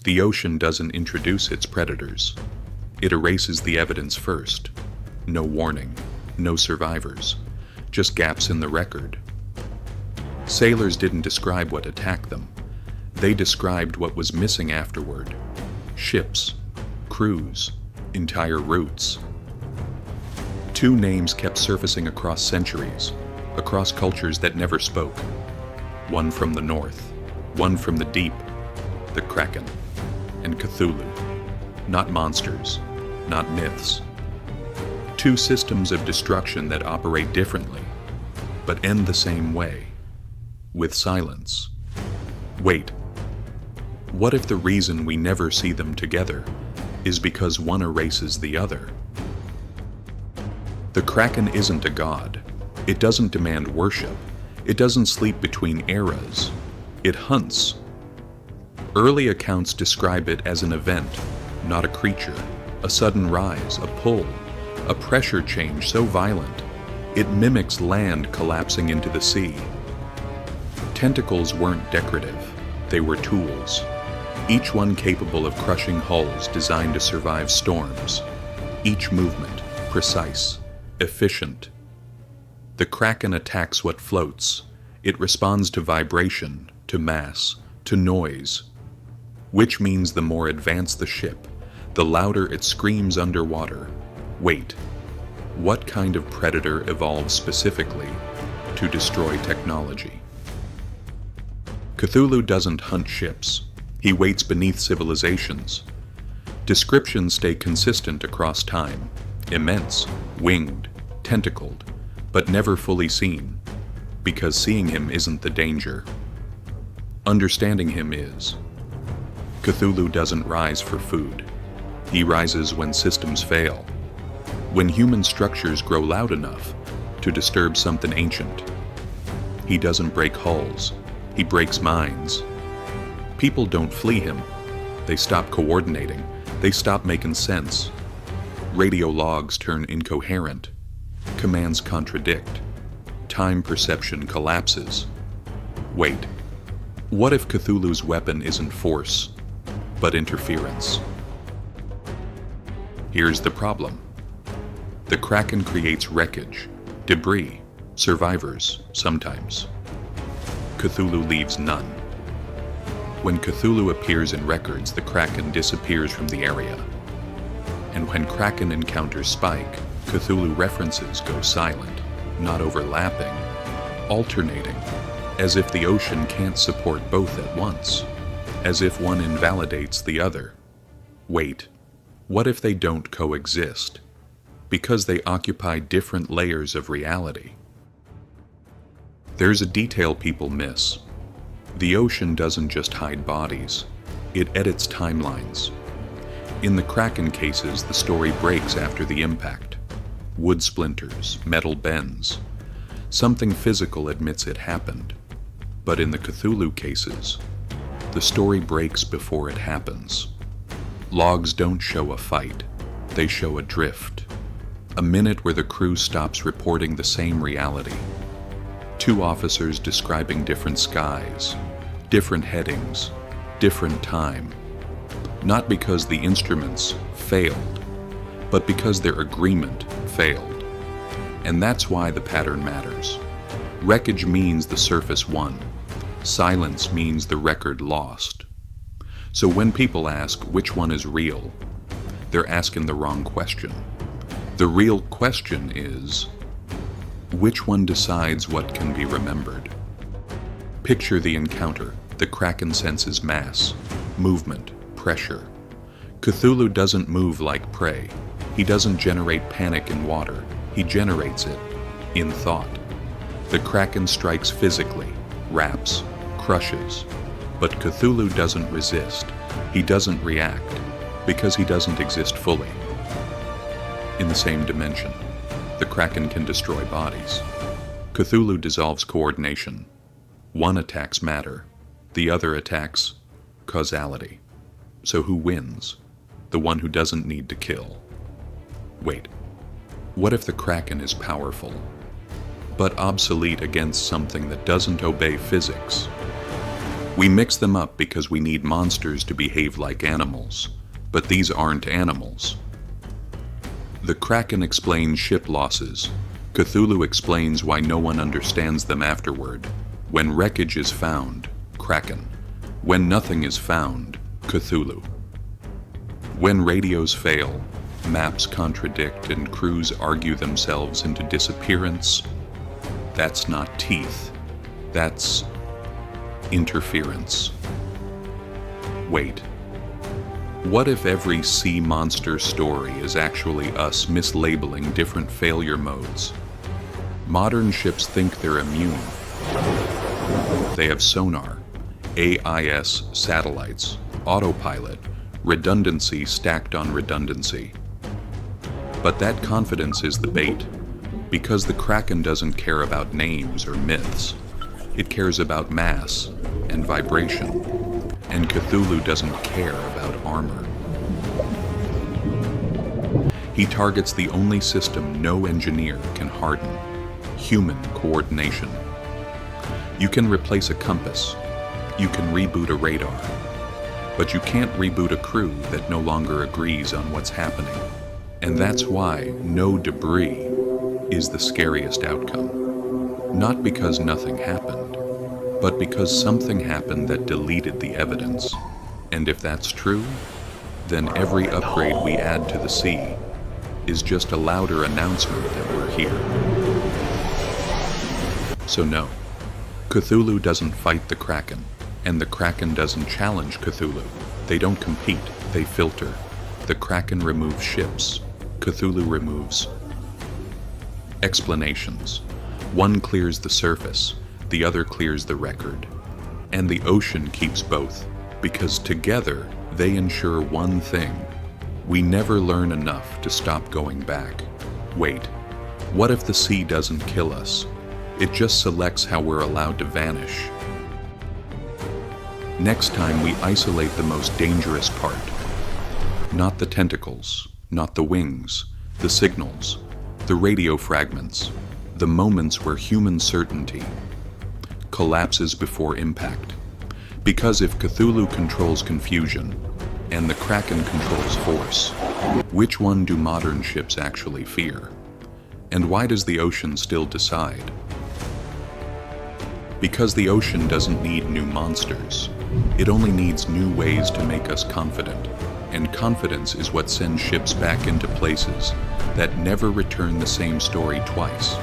The ocean doesn't introduce its predators. It erases the evidence first. No warning, no survivors, just gaps in the record. Sailors didn't describe what attacked them. They described what was missing afterward. Ships, crews, entire routes. Two names kept surfacing across centuries, across cultures that never spoke. One from the north, one from the deep, the Kraken, and Cthulhu. Not monsters, not myths. Two systems of destruction that operate differently, but end the same way, with silence. Wait, what if the reason we never see them together is because one erases the other? The Kraken isn't a god. It doesn't demand worship. It doesn't sleep between eras. It hunts. Early accounts describe it as an event, not a creature, a sudden rise, a pull, a pressure change so violent, it mimics land collapsing into the sea. Tentacles weren't decorative, they were tools, each one capable of crushing hulls designed to survive storms, each movement precise, efficient. The Kraken attacks what floats. It responds to vibration, to mass, to noise, which means the more advanced the ship, the louder it screams underwater. Wait, what kind of predator evolves specifically to destroy technology? Cthulhu doesn't hunt ships. He waits beneath civilizations. Descriptions stay consistent across time. Immense, winged, tentacled, but never fully seen, because seeing him isn't the danger. Understanding him is. Cthulhu doesn't rise for food. He rises when systems fail, when human structures grow loud enough to disturb something ancient. He doesn't break hulls, he breaks minds. People don't flee him. They stop coordinating. They stop making sense. Radio logs turn incoherent. Commands contradict. Time perception collapses. Wait, what if Cthulhu's weapon isn't force, but interference? Here's the problem. The Kraken creates wreckage, debris, survivors, sometimes. Cthulhu leaves none. When Cthulhu appears in records, the Kraken disappears from the area. And when Kraken encounters Spike, Cthulhu references go silent, not overlapping, alternating, as if the ocean can't support both at once, as if one invalidates the other. Wait, what if they don't coexist? Because they occupy different layers of reality. There's a detail people miss. The ocean doesn't just hide bodies, it edits timelines. In the Kraken cases, the story breaks after the impact. Wood splinters, metal bends. Something physical admits it happened. But in the Cthulhu cases, the story breaks before it happens. Logs don't show a fight, they show a drift. A minute where the crew stops reporting the same reality. Two officers describing different skies, different headings, different time. Not because the instruments failed, but because their agreement failed. And that's why the pattern matters. Wreckage means the surface won. Silence means the record lost. So when people ask which one is real, they're asking the wrong question. The real question is, which one decides what can be remembered? Picture the encounter. The Kraken senses mass, movement, pressure. Cthulhu doesn't move like prey. He doesn't generate panic in water. He generates it in thought. The Kraken strikes physically, wraps, crushes. But Cthulhu doesn't resist. He doesn't react, because he doesn't exist fully. In the same dimension, the Kraken can destroy bodies. Cthulhu dissolves coordination. One attacks matter, the other attacks causality. So who wins? The one who doesn't need to kill. Wait, what if the Kraken is powerful, but obsolete against something that doesn't obey physics? We mix them up because we need monsters to behave like animals, but these aren't animals. The Kraken explains ship losses. Cthulhu explains why no one understands them afterward. When wreckage is found, Kraken. When nothing is found, Cthulhu. When radios fail, maps contradict and crews argue themselves into disappearance, that's not teeth, that's interference. Wait. What if every sea monster story is actually us mislabeling different failure modes? Modern ships think they're immune. They have sonar, AIS satellites, autopilot, redundancy stacked on redundancy. But that confidence is the bait, because the Kraken doesn't care about names or myths. It cares about mass and vibration, and Cthulhu doesn't care about armor. He targets the only system no engineer can harden: human coordination. You can replace a compass, you can reboot a radar, but you can't reboot a crew that no longer agrees on what's happening. And that's why no debris is the scariest outcome. Not because nothing happened, but because something happened that deleted the evidence. And if that's true, then every upgrade we add to the sea is just a louder announcement that we're here. So no, Cthulhu doesn't fight the Kraken, and the Kraken doesn't challenge Cthulhu. They don't compete, they filter. The Kraken removes ships, Cthulhu removes explanations. One clears the surface, the other clears the record. And the ocean keeps both, because together they ensure one thing: we never learn enough to stop going back. Wait, what if the sea doesn't kill us? It just selects how we're allowed to vanish. Next time we isolate the most dangerous part. Not the tentacles, not the wings, the signals, the radio fragments, the moments where human certainty collapses before impact. Because if Cthulhu controls confusion, and the Kraken controls force, which one do modern ships actually fear? And why does the ocean still decide? Because the ocean doesn't need new monsters. It only needs new ways to make us confident. And confidence is what sends ships back into places that never return the same story twice.